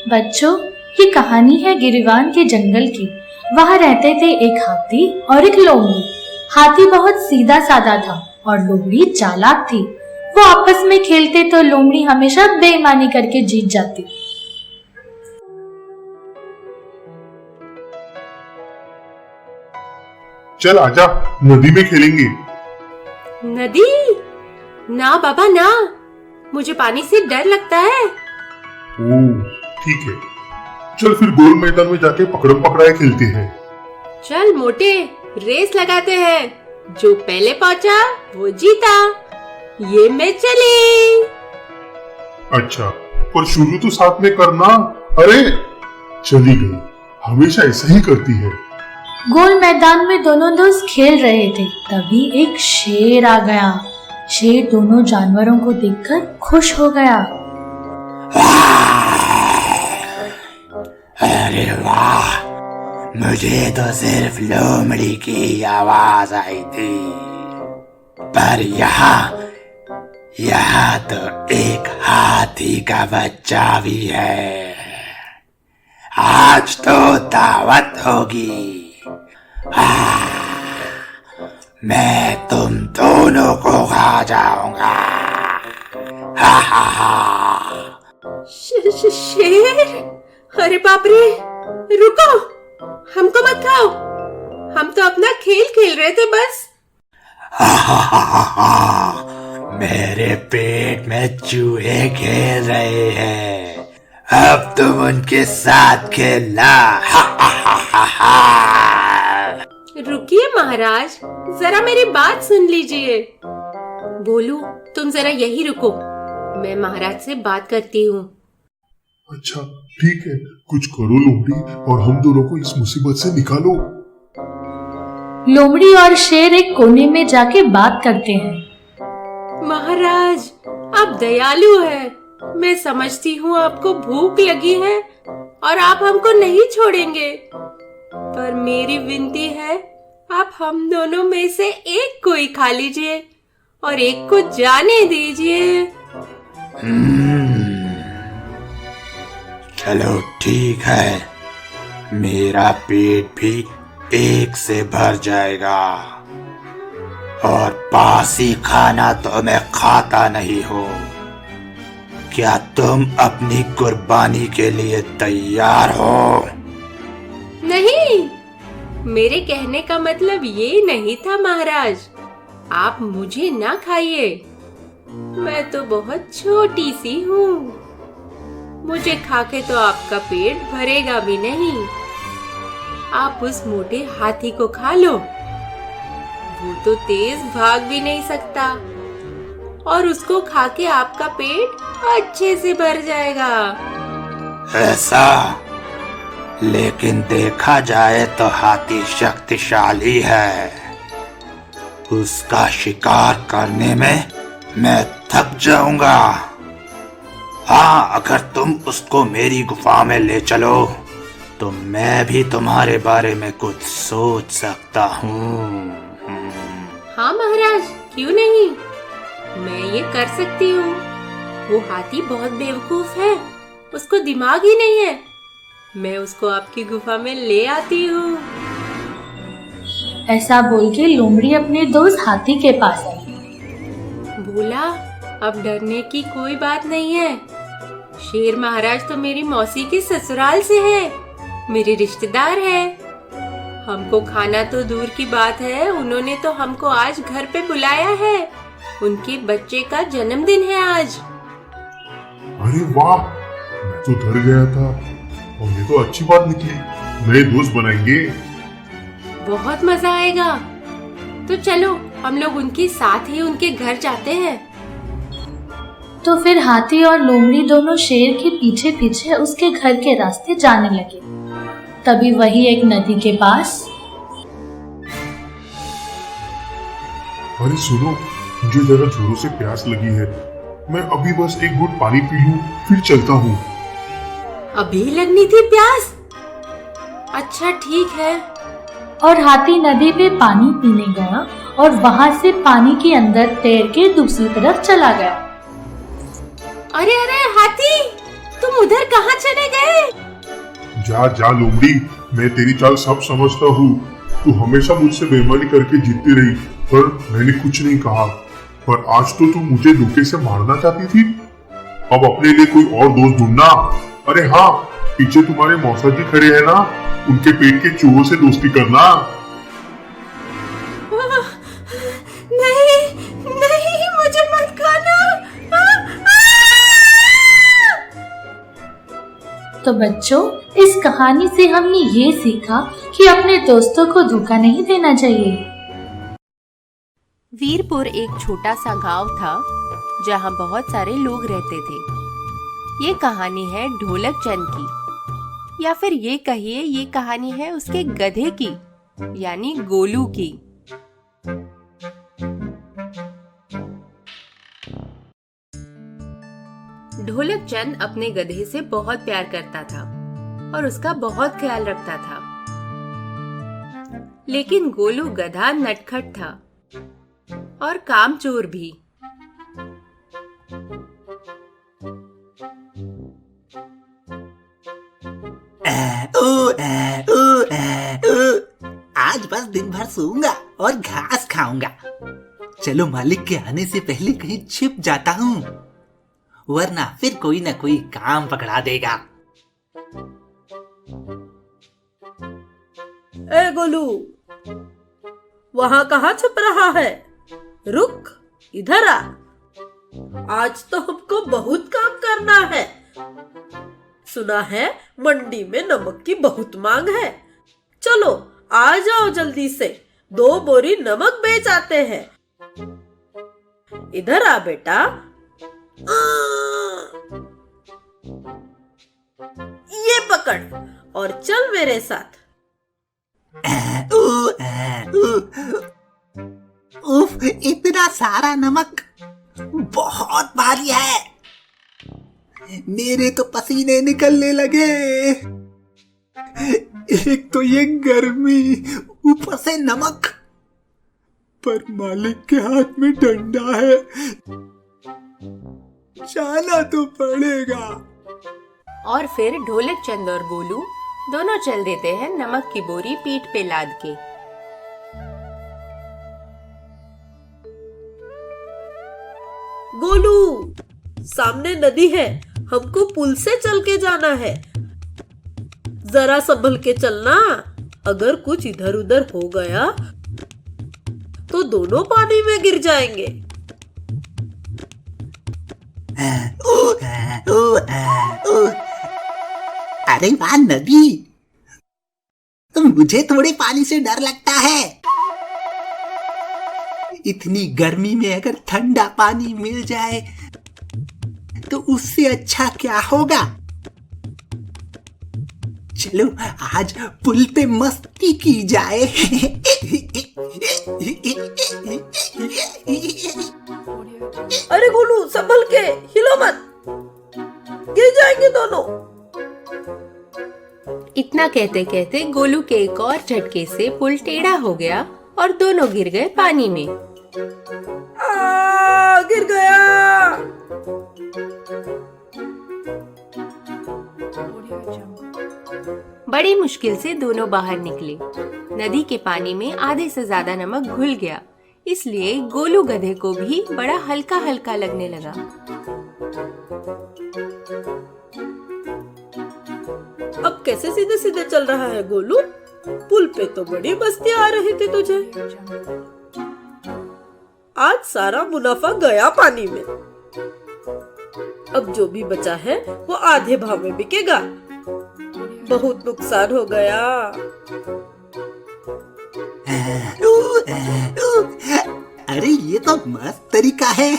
बच्चों, ये कहानी है गिरिवान के जंगल की। वहाँ रहते थे एक हाथी और एक लोमड़ी। हाथी बहुत सीधा साधा था और लोमड़ी चालाक थी। वो आपस में खेलते तो लोमड़ी हमेशा बेईमानी करके जीत जाती। चल आजा, नदी में खेलेंगे। नदी? ना बाबा ना, मुझे पानी से डर लगता है। ओह, ठीक है। चल फिर गोल मैदान में जाके पकड़म पकड़ाई खेलते हैं। चल मोटे, रेस लगाते हैं। जो पहले पहुंचा वो जीता। ये मैं चली। अच्छा, पर शुरू तो साथ में करना। अरे चली गई, हमेशा ऐसा ही करती है। गोल मैदान में दोनों दोस्त खेल रहे थे, तभी एक शेर आ गया। शेर दोनों जानवरों को देखकर खुश हो गया। अरे वाह, मुझे तो सिर्फ लोमड़ी की आवाज आई थी, पर यहाँ तो एक हाथी का बच्चा भी है। आज तो दावत होगी। मैं तुम दोनों को खा जाऊंगा। हा हा हा। शेर? अरे बाप रे, रुको, हमको मत खाओ। हम तो अपना खेल खेल रहे थे बस। मेरे पेट में चूहे खेल रहे हैं, अब तुम उनके साथ खेलना। रुकिए महाराज, जरा मेरी बात सुन लीजिए। बोलू, तुम जरा यही रुको, मैं महाराज से बात करती हूँ। अच्छा ठीक है, कुछ करो लोमड़ी और हम दोनों को इस मुसीबत से निकालो। लोमड़ी और शेर एक कोने में जाके बात करते हैं। महाराज, आप दयालु हैं। मैं समझती हूँ आपको भूख लगी है और आप हमको नहीं छोड़ेंगे, पर मेरी विनती है, आप हम दोनों में से एक को ही खा लीजिए और एक को जाने दीजिए। चलो ठीक है, मेरा पेट भी एक से भर जाएगा, और बासी खाना तो मैं खाता नहीं हूँ। क्या तुम अपनी कुर्बानी के लिए तैयार हो? नहीं, मेरे कहने का मतलब ये नहीं था महाराज। आप मुझे ना खाइए, मैं तो बहुत छोटी सी हूँ। मुझे खाके तो आपका पेट भरेगा भी नहीं। आप उस मोटे हाथी को खा लो, वो तो तेज भाग भी नहीं सकता, और उसको खाके आपका पेट अच्छे से भर जाएगा। ऐसा? लेकिन देखा जाए तो हाथी शक्तिशाली है। उसका शिकार करने में मैं थक जाऊंगा। हाँ, अगर तुम उसको मेरी गुफा में ले चलो तो मैं भी तुम्हारे बारे में कुछ सोच सकता हूँ। हाँ महाराज, क्यों नहीं, मैं ये कर सकती हूँ। वो हाथी बहुत बेवकूफ है, उसको दिमाग ही नहीं है। मैं उसको आपकी गुफा में ले आती हूँ। ऐसा बोल के लोमड़ी अपने दोस्त हाथी के पास आई। बोला, अब डरने की कोई बात नहीं है। शेर महाराज तो मेरी मौसी के ससुराल से है, मेरे रिश्तेदार हैं। हमको खाना तो दूर की बात है, उन्होंने तो हमको आज घर पे बुलाया है। उनके बच्चे का जन्मदिन है आज। अरे वाह, मैं तो डर गया था और ये तो अच्छी बात निकली। नए दोस्त बनाएंगे। बहुत मजा आएगा। तो चलो हम लोग उनके साथ ही उनके घर जाते हैं। तो फिर हाथी और लोमड़ी दोनों शेर के पीछे पीछे उसके घर के रास्ते जाने लगे। तभी वही एक नदी के पास। अरे सुनो, मुझे जरा जोरों से प्यास लगी है। मैं अभी बस एक घूंट पानी पी लूं, फिर चलता हूँ। अभी लगनी थी प्यास? अच्छा ठीक है। और हाथी नदी पे पानी पीने गया और वहाँ से पानी के अंदर तैर के दूसरी तरफ चला गया। अरे अरे हाथी, तुम उधर कहाँ चले गए? जा जा लोमड़ी, मैं तेरी चाल सब समझता हूँ। तू हमेशा मुझसे बेईमानी करके जीतती रही, पर मैंने कुछ नहीं कहा। पर आज तो तू मुझे धोखे से मारना चाहती थी। अब अपने लिए कोई और दोस्त ढूंढना। अरे हाँ, पीछे तुम्हारे मौसा जी खड़े हैं ना, उनके पेट के चूहों से दोस्ती करना। नहीं नहीं, मुझे मत खाना। तो बच्चों, इस कहानी से हमने ये सीखा कि अपने दोस्तों को धोखा नहीं देना चाहिए। वीरपुर एक छोटा सा गांव था जहां बहुत सारे लोग रहते थे। ये कहानी है ढोलक चंद की, या फिर ये कहिए ये कहानी है उसके गधे की, यानी गोलू की। ढोलक चंद अपने गधे से बहुत प्यार करता था और उसका बहुत ख्याल रखता था। लेकिन गोलू गधा नटखट था और कामचोर भी। आज बस दिन भर सोऊंगा और घास खाऊंगा। चलो मालिक के आने से पहले कहीं छिप जाता हूँ, वरना फिर कोई ना कोई काम पकड़ा देगा। ए गोलू, वहां कहाँ छुप रहा है? रुक, इधर आ। आज तो हमको बहुत काम करना है। सुना है मंडी में नमक की बहुत मांग है। चलो आ जाओ जल्दी से, 2 बोरी नमक बेच आते हैं। इधर आ बेटा। ये पकड़ और चल मेरे साथ। उफ, इतना सारा नमक बहुत भारी है। मेरे तो पसीने निकलने लगे। एक तो ये गर्मी, ऊपर से नमक, पर मालिक के हाथ में डंडा है, जाना तो पड़ेगा। और फिर ढोलक चंद और गोलू दोनों चल देते हैं नमक की बोरी पीठ पे लाद के। गोलू, सामने नदी है, हमको पुल से चल के जाना है। जरा संभल के चलना, अगर कुछ इधर उधर हो गया तो दोनों पानी में गिर जाएंगे। अरे वाह नदी, मुझे थोड़े पानी से डर लगता है। इतनी गर्मी में अगर ठंडा पानी मिल जाए तो उससे अच्छा क्या होगा। चलो आज पुल पे मस्ती की जाए। अरे गोलू, संभल के, हिलो मत, गिर जाएंगे दोनों। इतना कहते कहते गोलू के एक और झटके से पुल टेढ़ा हो गया और दोनों गिर गए पानी में। गिर गया। बड़ी मुश्किल से दोनों बाहर निकले। नदी के पानी में आधे से ज्यादा नमक घुल गया, इसलिए गोलू गधे को भी बड़ा हल्का हल्का लगने लगा। अब कैसे सीधे सीधे चल रहा है गोलू? पुल पे तो बड़ी मस्ती आ रही थी तुझे। आज सारा मुनाफा गया पानी में। अब जो भी बचा है वो आधे भाव में बिकेगा। बहुत नुकसान हो गया। अरे ये तो मस्त तरीका है।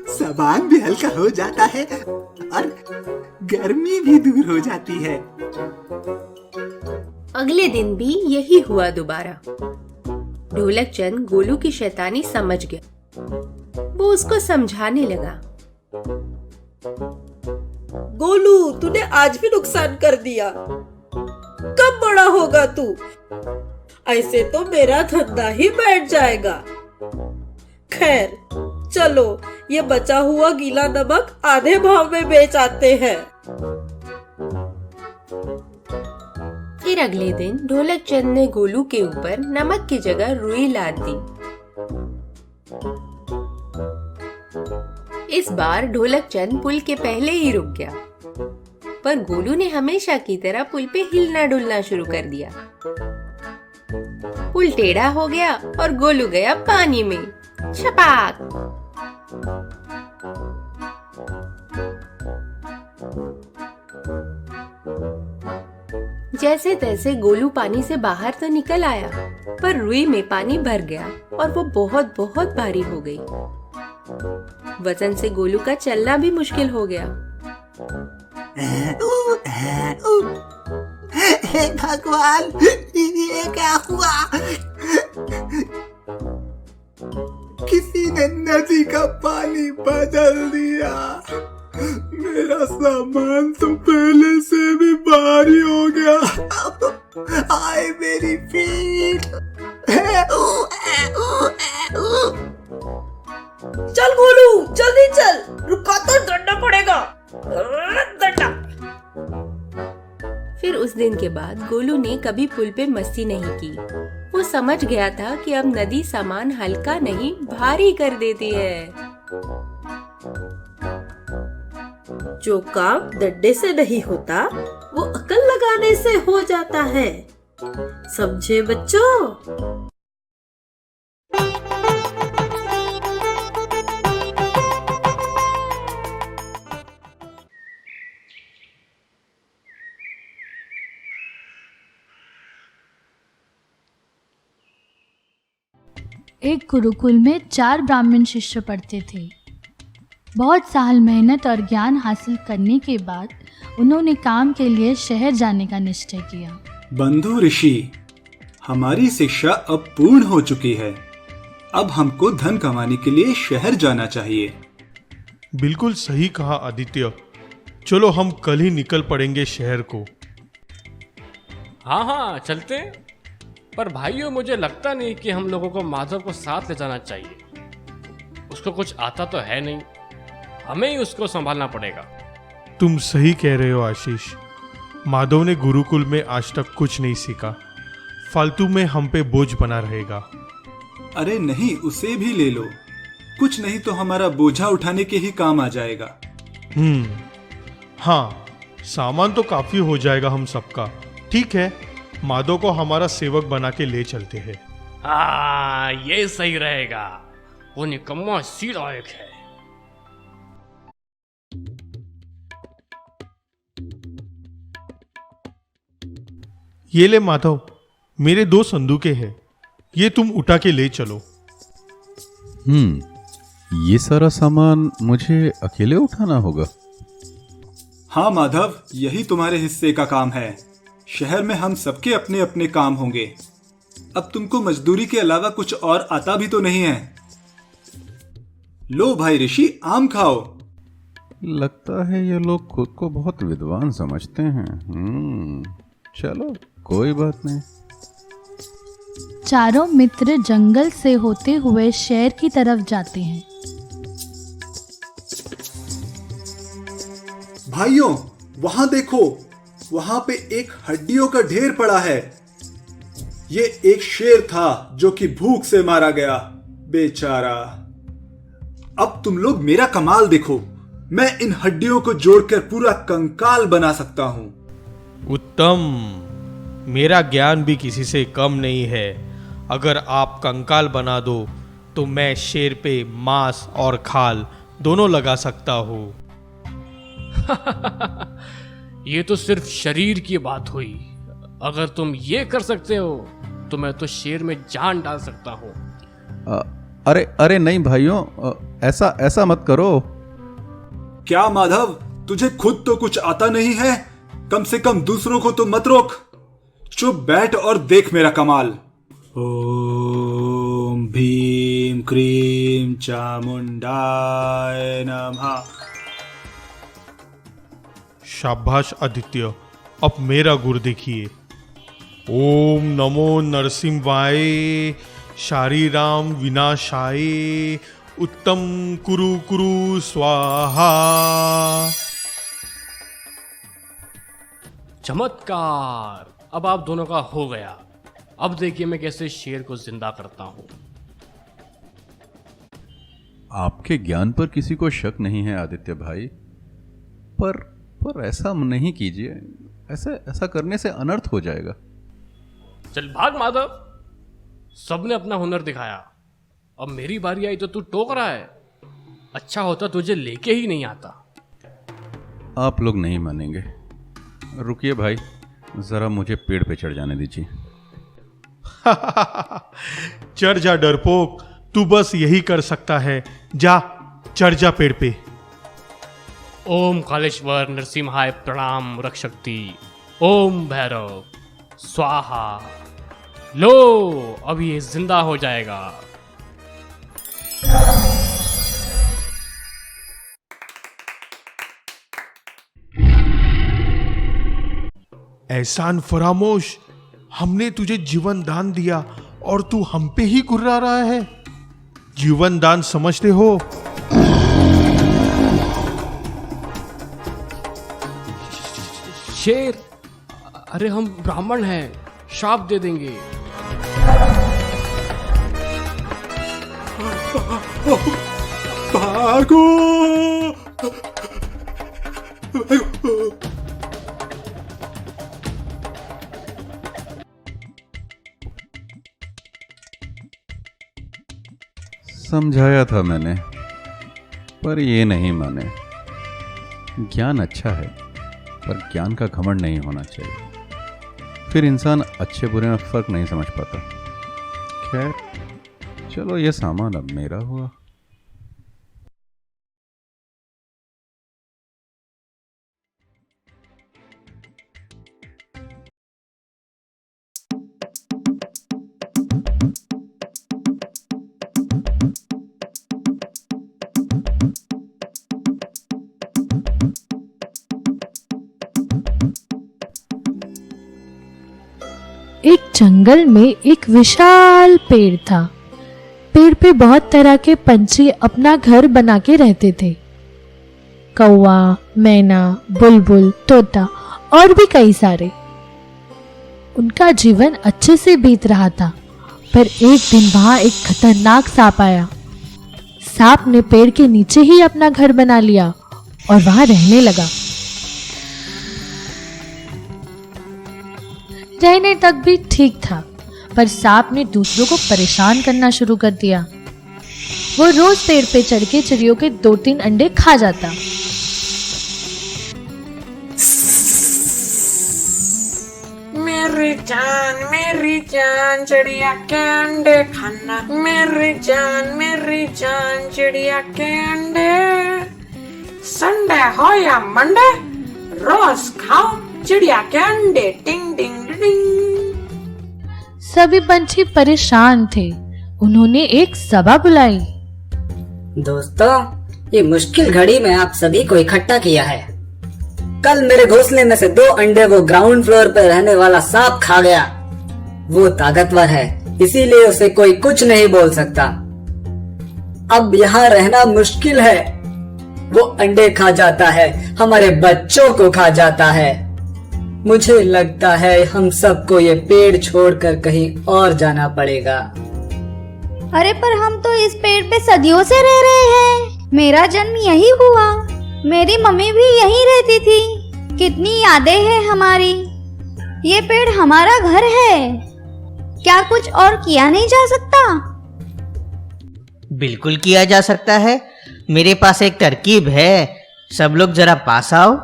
सामान भी हल्का हो जाता है और गर्मी भी दूर हो जाती है। अगले दिन भी यही हुआ दोबारा। ढोलक चंद गोलू की शैतानी समझ गया। वो उसको समझाने लगा। गोलू, तूने आज भी नुकसान कर दिया। कब बड़ा होगा तू? ऐसे तो मेरा धंधा ही बैठ जाएगा। खैर, चलो ये बचा हुआ गीला नमक आधे भाव में बेच आते हैं। फिर अगले दिन ढोलक चंद ने गोलू के ऊपर नमक की जगह रुई लाद दी। इस बार ढोलक चंद पुल के पहले ही रुक गया, पर गोलू ने हमेशा की तरह पुल पे हिलना डुलना शुरू कर दिया। पुल टेढ़ा हो गया और गोलू गया पानी में। छपाक! जैसे तैसे गोलू पानी से बाहर तो निकल आया, पर रुई में पानी भर गया और वो बहुत बहुत भारी हो गई। वजन से गोलू का चलना भी मुश्किल हो गया। हे भगवान, ये क्या हुआ? किसी ने नदी का पानी बदल दिया। मेरा सामान तो पहले से भी भारी हो गया। आए मेरी पीठ। चल गोलू, जल्दी चल, रुका तो दंडा पड़ेगा। दंडा। फिर उस दिन के बाद गोलू ने कभी पुल पे मस्ती नहीं की। वो समझ गया था कि अब नदी सामान हल्का नहीं भारी कर देती है। जो काम डंडे से नहीं होता, वो अकल लगाने से हो जाता है। समझे बच्चों? एक गुरुकुल में 4 ब्राह्मण शिष्य पढ़ते थे। बहुत साल मेहनत और ज्ञान हासिल करने के बाद उन्होंने काम के लिए शहर जाने का निश्चय किया। बंधु ऋषि, हमारी शिक्षा अब पूर्ण हो चुकी है। अब हमको धन कमाने के लिए शहर जाना चाहिए। बिल्कुल सही कहा आदित्य। चलो हम कल ही निकल पड़ेंगे शहर को। हाँ चलते हैं। पर भाइयों, मुझे लगता नहीं कि हम लोगों को माधव को साथ ले जाना चाहिए। उसको कुछ आता तो है नहीं, हमें ही उसको संभालना पड़ेगा। तुम सही कह रहे हो आशीष। माधव ने गुरुकुल में आज तक कुछ नहीं सीखा, फालतू में हम पे बोझ बना रहेगा। अरे नहीं, उसे भी ले लो। कुछ नहीं तो हमारा बोझा उठाने के ही काम आ जाएगा। हाँ, सामान तो काफी हो जाएगा हम सबका। ठीक है, माधव को हमारा सेवक बना के ले चलते हैं। हाँ, ये सही रहेगा। वो निकम्मा सी लायक है। ये ले माधव, मेरे 2 संदूकें हैं, ये तुम उठा के ले चलो। ये सारा सामान मुझे अकेले उठाना होगा? हाँ माधव, यही तुम्हारे हिस्से का काम है। शहर में हम सबके अपने अपने काम होंगे। अब तुमको मजदूरी के अलावा कुछ और आता भी तो नहीं है। लो भाई ऋषि, आम खाओ। लगता है ये लोग खुद को बहुत विद्वान समझते हैं। चलो, कोई बात नहीं। चारों मित्र जंगल से होते हुए शहर की तरफ जाते हैं। भाइयों, वहां देखो, वहां पे एक हड्डियों का ढेर पड़ा है। ये एक शेर था जो कि भूख से मारा गया, बेचारा। अब तुम लोग मेरा कमाल देखो। मैं इन हड्डियों को जोड़कर पूरा कंकाल बना सकता हूं। उत्तम। मेरा ज्ञान भी किसी से कम नहीं है। अगर आप कंकाल बना दो तो मैं शेर पे मांस और खाल दोनों लगा सकता हूँ। ये तो सिर्फ शरीर की बात हुई। अगर तुम ये कर सकते हो तो मैं तो शेर में जान डाल सकता हूँ। अरे नहीं भाइयों, ऐसा मत करो। क्या माधव, तुझे खुद तो कुछ आता नहीं है? कम से कम दूसरों को तो मत रोक। चुप बैठ और देख मेरा कमाल। ओम भीम क्रीम चामुंडाय नमः। शाबाश आदित्य, अब मेरा गुर देखिए। ओम नमो नरसिंहाय शारीराम विनाशाय उत्तम कुरु कुरु स्वाहा। चमत्कार! अब आप दोनों का हो गया। अब देखिए मैं कैसे शेर को जिंदा करता हूँ। आपके ज्ञान पर किसी को शक नहीं है आदित्य भाई, पर ऐसा नहीं कीजिए। ऐसा करने से अनर्थ हो जाएगा। चल भाग माधव, सबने अपना हुनर दिखाया, अब मेरी बारी आई तो तू टोक रहा है। अच्छा होता तुझे लेके ही नहीं आता। आप लोग नहीं मानेंगे। रुकिए भाई, जरा मुझे पेड़ पे चढ़ जाने दीजिए। चढ़ जा डरपोक, तू बस यही कर सकता है। जा चढ़ जा पेड़ पे। ओम कालेश्वर नरसिम्हाय प्रणाम रक्षक्ति। ओम भैरव स्वाहा। लो अब ये जिंदा हो जाएगा। एहसान फरामोश, हमने तुझे जीवन दान दिया और तू हम पे ही गुर्रा रहा है। जीवन दान समझते हो? शेर, अरे हम ब्राह्मण हैं, शाप दे देंगे। भागो! समझाया था मैंने, पर ये नहीं माने। ज्ञान अच्छा है, पर ज्ञान का घमंड नहीं होना चाहिए। फिर इंसान अच्छे बुरे में फर्क नहीं समझ पाता। खैर चलो, ये सामान अब मेरा हुआ। एक जंगल में एक विशाल पेड़ था। पेड़ पे बहुत तरह के पंछी अपना घर बना के रहते थे। कौवा, मैना, बुलबुल, तोता और भी कई सारे। उनका जीवन अच्छे से बीत रहा था, पर एक दिन वहां एक खतरनाक सांप आया। सांप ने पेड़ के नीचे ही अपना घर बना लिया और वहां रहने लगा। रहने तक भी ठीक था, पर सांप ने दूसरों को परेशान करना शुरू कर दिया। वो रोज पेड़ पे चढ़ के चिड़ियों के 2-3 अंडे खा जाता। मेरी जान चिड़िया के अंडे खाना। मेरी जान चिड़िया के अंडे। संडे हो या मंडे, रोज खाओ चिड़िया के अंडे। टिंग टिंग टिंग। सभी पंछी परेशान थे। उन्होंने एक सभा बुलाई। दोस्तों, ये मुश्किल घड़ी में आप सभी को इकट्ठा किया है। कल मेरे घोंसले में से 2 अंडे वो ग्राउंड फ्लोर पर रहने वाला सांप खा गया। वो ताकतवर है, इसीलिए उसे कोई कुछ नहीं बोल सकता। अब यहाँ रहना मुश्किल है। वो अंडे खा जाता है, हमारे बच्चों को खा जाता है। मुझे लगता है हम सबको ये पेड़ छोड़कर कहीं और जाना पड़ेगा। अरे पर हम तो इस पेड़ पे सदियों से रह रहे हैं। मेरा जन्म यही हुआ, मेरी मम्मी भी यहीं रहती थी। कितनी यादें हैं हमारी। ये पेड़ हमारा घर है। क्या कुछ और किया नहीं जा सकता? बिल्कुल किया जा सकता है। मेरे पास एक तरकीब है। सब लोग जरा पास आओ।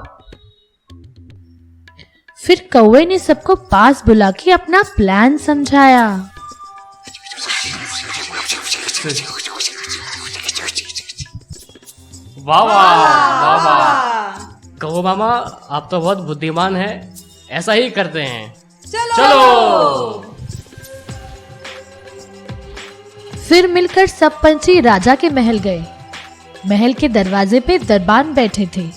फिर कौवे ने सबको पास बुला के अपना प्लान समझाया। वाह वाह वाह वाह। कहो मामा, आप तो बहुत बुद्धिमान हैं। ऐसा ही करते हैं। चलो। फिर मिलकर सब पंछी राजा के महल गए। महल के दरवाजे पे दरबान बैठे थे।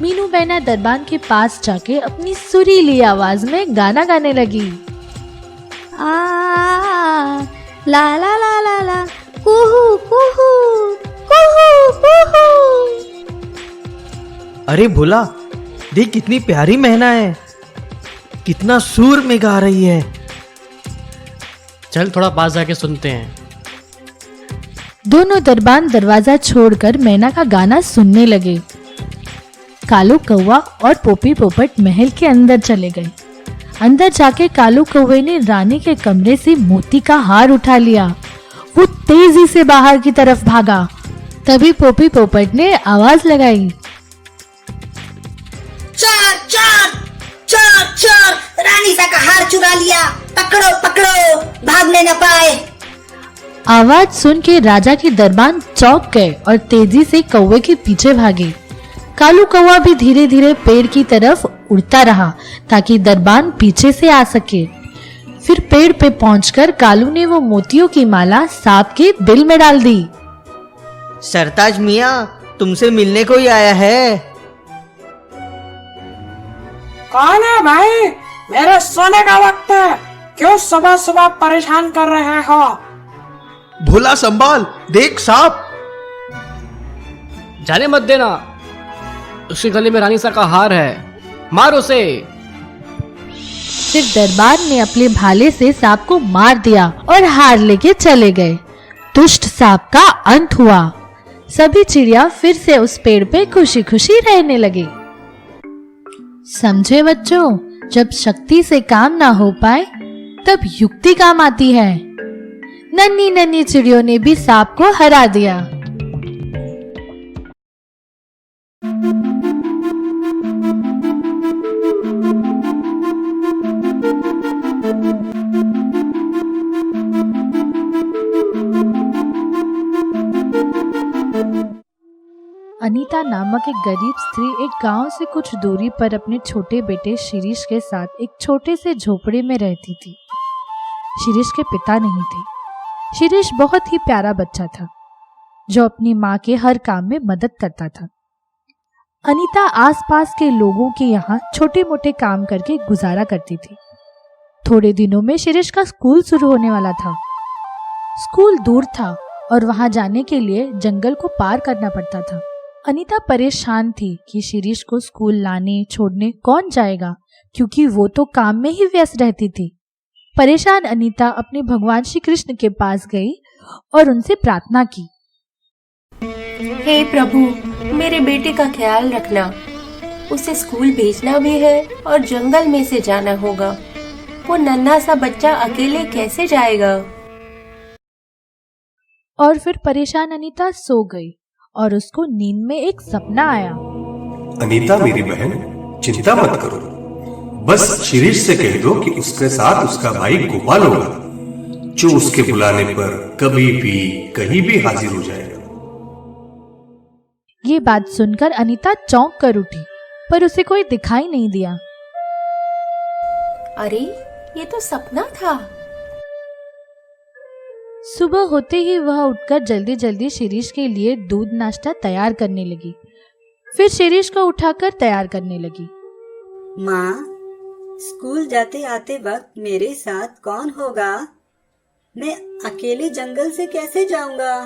मीनू बैना दरबान के पास जाके अपनी सुरीली आवाज में गाना गाने लगी। ला ला ला ला ला, कुहू कुहू कुहू कुहू। अरे भोला, देख कितनी प्यारी मैना है। कितना सुर में गा रही है। चल थोड़ा पास जाके सुनते हैं। दोनों दरबान दरवाजा छोड़कर मैना का गाना सुनने लगे। कालू कौवा और पोपी पोपट महल के अंदर चले गए। अंदर जाके कालू कौवे ने रानी के कमरे से मोती का हार उठा लिया। वो तेजी से बाहर की तरफ भागा। तभी पोपी पोपट ने आवाज लगाई, चोर चोर चोर चोर, रानी सा का हार चुरा लिया, पकड़ो पकड़ो, भागने न पाए। आवाज सुन के राजा की दरबान चौंक गए और तेजी से कौवे के पीछे भागे। कालू कौवा भी धीरे धीरे पेड़ की तरफ उड़ता रहा ताकि दरबान पीछे से आ सके। फिर पेड़ पे पहुंचकर कालू ने वो मोतियों की माला सांप के बिल में डाल दी। सरताज मियाँ, तुमसे मिलने कोई आया है। कौन है भाई? मेरे सोने का वक्त है, क्यों सुबह सुबह परेशान कर रहे हो? भोला संभाल, देख सांप। जाने मत देना, उसके गले में रानी सा का हार है, मार उसे। फिर दरबार ने अपने भाले से सांप को मार दिया और हार लेके चले गए। दुष्ट सांप का अंत हुआ। सभी चिड़िया फिर से उस पेड़ पे खुशी खुशी रहने लगे। समझे बच्चों, जब शक्ति से काम ना हो पाए तब युक्ति काम आती है। नन्ही नन्ही चिड़ियों ने भी सांप को हरा दिया। अनीता नामक एक गरीब स्त्री एक गांव से कुछ दूरी पर अपने छोटे बेटे शिरीष के साथ एक छोटे से झोपड़े में रहती थी। शिरीष के पिता नहीं थे। शिरीष बहुत ही प्यारा बच्चा था जो अपनी माँ के हर काम में मदद करता था। अनीता आसपास के लोगों के यहाँ छोटे मोटे काम करके गुजारा करती थी। थोड़े दिनों में शिरीष का स्कूल शुरू होने वाला था। स्कूल दूर था और वहां जाने के लिए जंगल को पार करना पड़ता था। अनीता परेशान थी कि शिरीष को स्कूल लाने छोड़ने कौन जाएगा, क्योंकि वो तो काम में ही व्यस्त रहती थी। परेशान अनीता अपने भगवान श्री कृष्ण के पास गई और उनसे प्रार्थना की, हे प्रभु, मेरे बेटे का ख्याल रखना। उसे स्कूल भेजना भी है और जंगल में से जाना होगा। वो नन्हा सा बच्चा अकेले कैसे जाएगा? और फिर परेशान अनीता सो गई और उसको नींद में एक सपना आया। अनीता मेरी बहन, चिंता मत करो, बस शिरीष से कह दो कि उसके साथ उसका भाई गोपाल होगा, जो उसके बुलाने पर कभी भी कहीं भी हाजिर हो जाएगा। ये बात सुनकर अनीता चौंक कर उठी, पर उसे कोई दिखाई नहीं दिया। अरे, ये तो सपना था। सुबह होते ही वह उठकर जल्दी जल्दी शिरीष के लिए दूध नाश्ता तैयार करने लगी। फिर शिरीष को उठाकर तैयार करने लगी। माँ, स्कूल जाते आते वक्त मेरे साथ कौन होगा? मैं अकेले जंगल से कैसे जाऊंगा?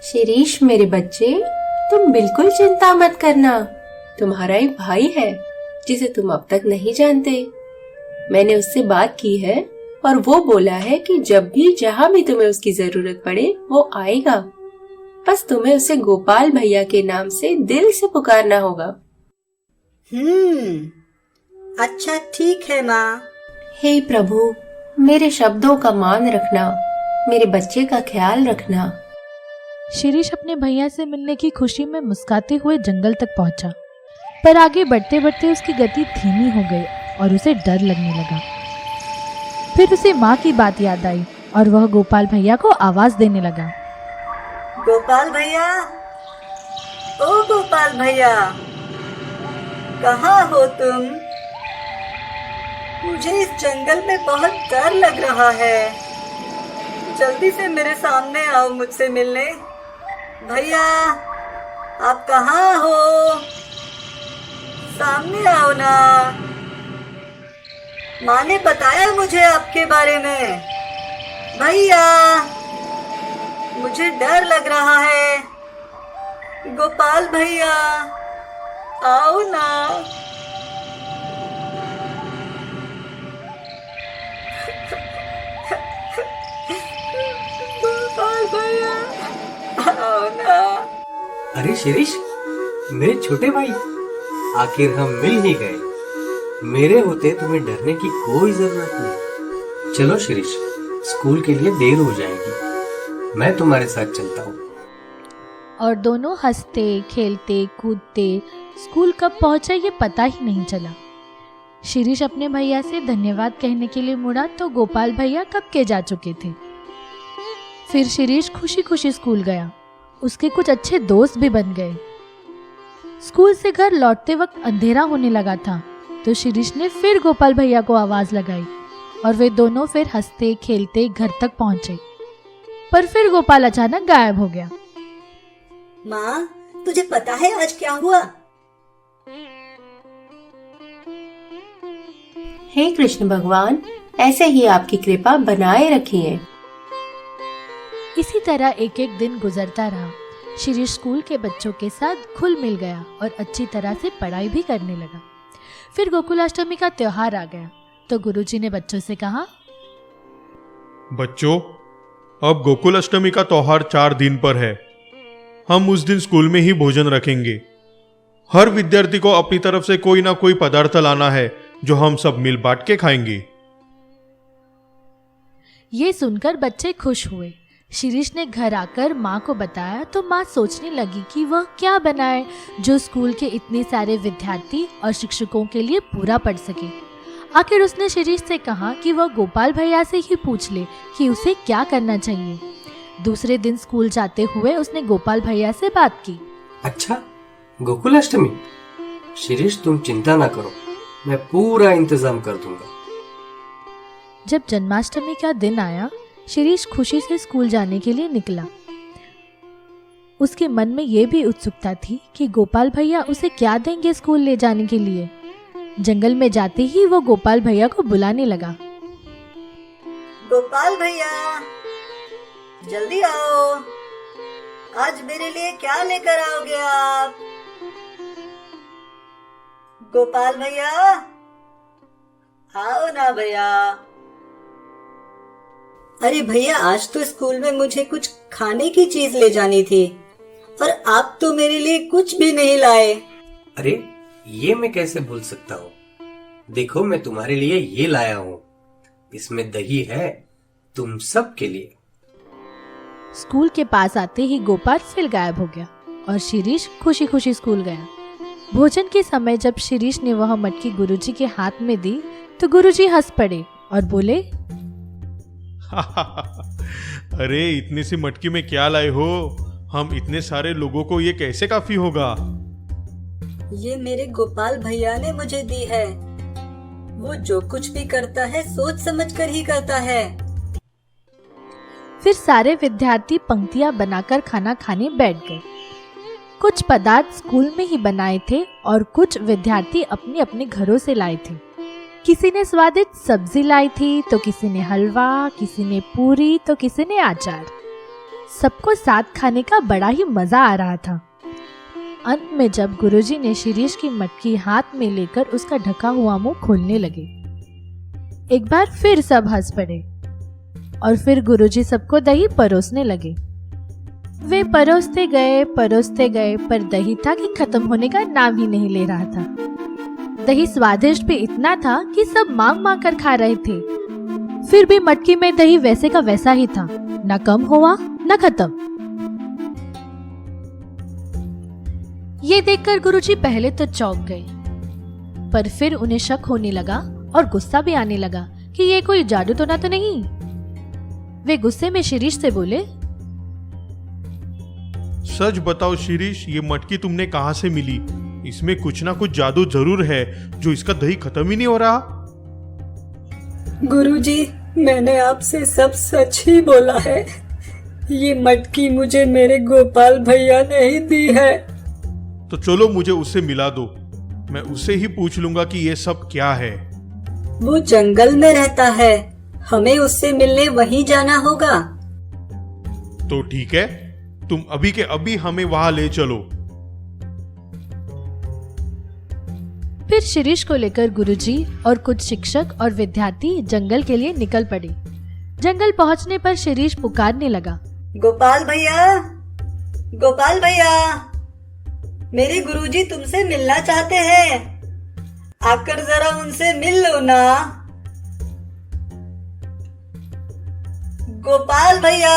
शिरीष मेरे बच्चे, तुम बिल्कुल चिंता मत करना। तुम्हारा एक भाई है जिसे तुम अब तक नहीं जानते। मैंने उससे बात की है और वो बोला है कि जब भी जहाँ भी तुम्हें उसकी जरूरत पड़े वो आएगा। बस तुम्हें उसे गोपाल भैया के नाम से दिल से पुकारना होगा। अच्छा ठीक है माँ। हे प्रभु, मेरे शब्दों का मान रखना, मेरे बच्चे का ख्याल रखना। शिरीष अपने भैया से मिलने की खुशी में मुस्कुराते हुए जंगल तक पहुंचा, पर आगे बढ़ते बढ़ते उसकी गति धीमी हो गई और उसे डर लगने लगा। फिर उसे माँ की बात याद आई और वह गोपाल भैया को आवाज देने लगा। गोपाल भैया, ओ गोपाल भैया, कहाँ हो तुम? मुझे इस जंगल में बहुत डर लग रहा है। जल्दी से मेरे सामने आओ मुझसे मिलने। भैया, आप कहाँ हो? सामने आओ ना। माँ ने बताया मुझे आपके बारे में। भैया, मुझे डर लग रहा है। गोपाल भैया, आओ ना। अरे शिरीष, मेरे छोटे भाई, आखिर हम मिल ही गए। मेरे होते तुम्हें डरने की कोई जरूरत नहीं। चलो शिरीष, स्कूल के लिए देर हो जाएगी, मैं तुम्हारे साथ चलता हूँ। और दोनों हंसते खेलते कूदते स्कूल कब पहुंचा ये पता ही नहीं चला। शिरीष अपने भैया से धन्यवाद कहने के लिए मुड़ा तो गोपाल भैया कब के जा चुके थे। फिर शिरीष खुशी खुशी स्कूल गया। उसके कुछ अच्छे दोस्त भी बन गए। स्कूल से घर लौटते वक्त अंधेरा होने लगा था तो शिरीष ने फिर गोपाल भैया को आवाज लगाई और वे दोनों फिर हंसते खेलते घर तक पहुंचे। पर फिर गोपाल अचानक गायब हो गया। माँ, तुझे पता है आज क्या हुआ? हे कृष्ण भगवान, ऐसे ही आपकी कृपा बनाए रखिए। इसी तरह एक एक दिन गुजरता रहा। शिरीष स्कूल के बच्चों के साथ घुल मिल गया और अच्छी तरह से पढ़ाई भी करने लगा। फिर गोकुलाष्टमी का त्योहार आ गया तो गुरुजी ने बच्चों से कहा, बच्चों, अब गोकुल अष्टमी का त्योहार 4 दिन पर है। हम उस दिन स्कूल में ही भोजन रखेंगे। हर विद्यार्थी को अपनी तरफ से कोई ना कोई पदार्थ लाना है जो हम सब मिल बांट के खाएंगे। ये सुनकर बच्चे खुश हुए। शिरीष ने घर आकर माँ को बताया तो माँ सोचने लगी कि वह क्या बनाए जो स्कूल के इतने सारे विद्यार्थी और शिक्षकों के लिए पूरा पढ़ सके। आखिर उसने शिरीष से कहा कि वह गोपाल भैया से ही पूछ ले कि उसे क्या करना चाहिए। दूसरे दिन स्कूल जाते हुए उसने गोपाल भैया से बात की। अच्छा, गोकुलाष्टमी? शिरीष, तुम चिंता ना करो, मैं पूरा इंतजाम कर दूंगा। जब जन्माष्टमी का दिन आया, शिरीष खुशी से स्कूल जाने के लिए निकला। उसके मन में यह भी उत्सुकता थी कि गोपाल भैया उसे क्या देंगे स्कूल ले जाने के लिए। जंगल में जाते ही वो गोपाल भैया को बुलाने लगा। गोपाल भैया, जल्दी आओ, आज मेरे लिए क्या लेकर आओगे आप? गोपाल भैया, आओ ना भैया। अरे भैया, आज तो स्कूल में मुझे कुछ खाने की चीज ले जानी थी और आप तो मेरे लिए कुछ भी नहीं लाए। अरे, ये मैं कैसे भूल सकता हूँ। देखो, मैं तुम्हारे लिए ये लाया हूँ। इसमें दही है, तुम सब के लिए। स्कूल के पास आते ही गोपाल फिर गायब हो गया और शिरीष खुशी खुशी स्कूल गया। भोजन के समय जब शिरीष ने वह मटकी गुरुजी के हाथ में दी तो गुरुजी हंस पड़े और बोले, अरे, इतनी सी मटकी में क्या लाए हो? हम इतने सारे लोगों को ये कैसे काफी होगा? ये मेरे गोपाल भैया ने मुझे दी है। वो जो कुछ भी करता है सोच समझ कर ही करता है। फिर सारे विद्यार्थी पंक्तियां बनाकर खाना खाने बैठ गए। कुछ पदार्थ स्कूल में ही बनाए थे और कुछ विद्यार्थी अपने अपने घरों से लाए थे। किसी ने स्वादिष्ट सब्जी लाई थी तो किसी ने हलवा, किसी ने पूरी तो किसी ने अचार। सबको साथ खाने का बड़ा ही मजा आ रहा था। अंत में जब गुरुजी ने शिरीष की मटकी हाथ में लेकर उसका ढका हुआ मुंह खोलने लगे, एक बार फिर सब हंस पड़े और फिर गुरुजी सबको दही परोसने लगे। वे परोसते गए पर दही था कि खत्म होने का नाम ही नहीं ले रहा था। दही स्वादिष्ट भी इतना था कि सब मांग मांग कर खा रहे थे। फिर भी मटकी में दही वैसे का वैसा ही था, न कम हुआ न खत्म। ये देखकर गुरुजी पहले तो चौंक गए, पर फिर उन्हें शक होने लगा और गुस्सा भी आने लगा कि ये कोई जादू टोना तो नहीं। वे गुस्से में शिरीष से बोले, सच बताओ शिरीष, ये मटकी तुमने कहाँ से मिली? इसमें कुछ ना कुछ जादू जरूर है जो इसका दही खत्म ही नहीं हो रहा। गुरुजी, मैंने आपसे सब सच ही बोला है। ये मटकी मुझे मेरे गोपाल भैया ने ही दी है। तो चलो मुझे उससे मिला दो, मैं उससे ही पूछ लूंगा कि ये सब क्या है। वो जंगल में रहता है, हमें उससे मिलने वहीं जाना होगा। तो ठीक है, तुम अभी के अभी हमें वहां ले चलो। फिर शिरीष को लेकर गुरुजी और कुछ शिक्षक और विद्यार्थी जंगल के लिए निकल पड़े। जंगल पहुंचने पर शिरीष पुकारने लगा, गोपाल भैया, गोपाल भैया, मेरे गुरुजी तुमसे मिलना चाहते हैं। आकर जरा उनसे मिल लो ना। गोपाल भैया,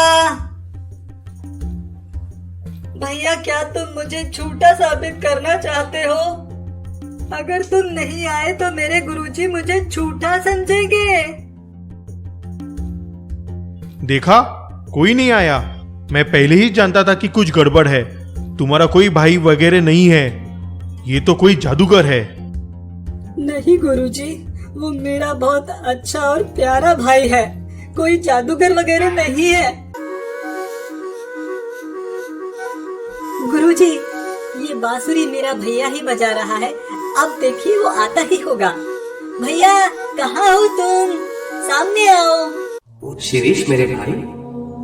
भैया क्या तुम मुझे झूठा साबित करना चाहते हो? अगर तुम नहीं आए तो मेरे गुरुजी मुझे झूठा समझेंगे। देखा, कोई नहीं आया। मैं पहले ही जानता था कि कुछ गड़बड़ है। तुम्हारा कोई भाई वगैरह नहीं है, ये तो कोई जादूगर है। नहीं गुरुजी, वो मेरा बहुत अच्छा और प्यारा भाई है, कोई जादूगर वगैरह नहीं है। गुरुजी, ये बांसुरी मेरा भैया ही बजा रहा है, अब देखिए वो आता ही होगा। भैया कहाँ हो तुम? सामने आओ। शिरीष मेरे भाई,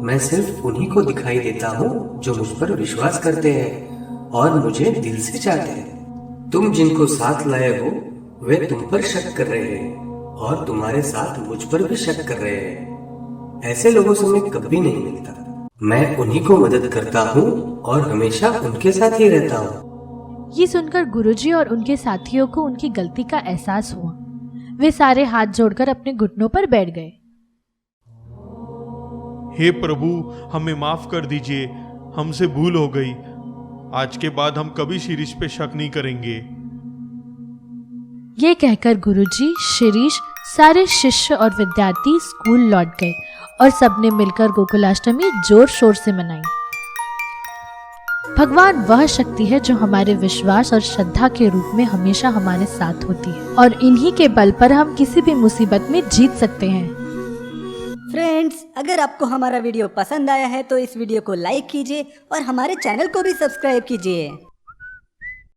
मैं सिर्फ उन्हीं को दिखाई देता हूँ जो मुझ पर विश्वास करते हैं और मुझे दिल से चाहते हैं। तुम जिनको साथ लाए हो वे तुम पर शक कर रहे हैं और तुम्हारे साथ मुझ पर भी शक कर रहे हैं। ऐसे लोगों से मैं कभी नहीं मिलता। मैं उन्हीं को मदद करता हूँ और हमेशा उनके साथ ही रहता हूँ। ये सुनकर गुरुजी और उनके साथियों को उनकी गलती का एहसास हुआ। वे सारे हाथ जोड़कर अपने घुटनों पर बैठ गए। हे प्रभु, हमें माफ कर दीजिए, हमसे भूल हो गई। आज के बाद हम कभी शिरीष पे शक नहीं करेंगे। ये कहकर गुरुजी, शिरीष, सारे शिष्य और विद्यार्थी स्कूल लौट गए और सबने मिलकर गोकुलाष्टमी जोर शोर से मनाई। भगवान वह शक्ति है जो हमारे विश्वास और श्रद्धा के रूप में हमेशा हमारे साथ होती है और इन्हीं के बल पर हम किसी भी मुसीबत में जीत सकते हैं। फ्रेंड्स, अगर आपको हमारा वीडियो पसंद आया है तो इस वीडियो को लाइक कीजिए और हमारे चैनल को भी सब्सक्राइब कीजिए।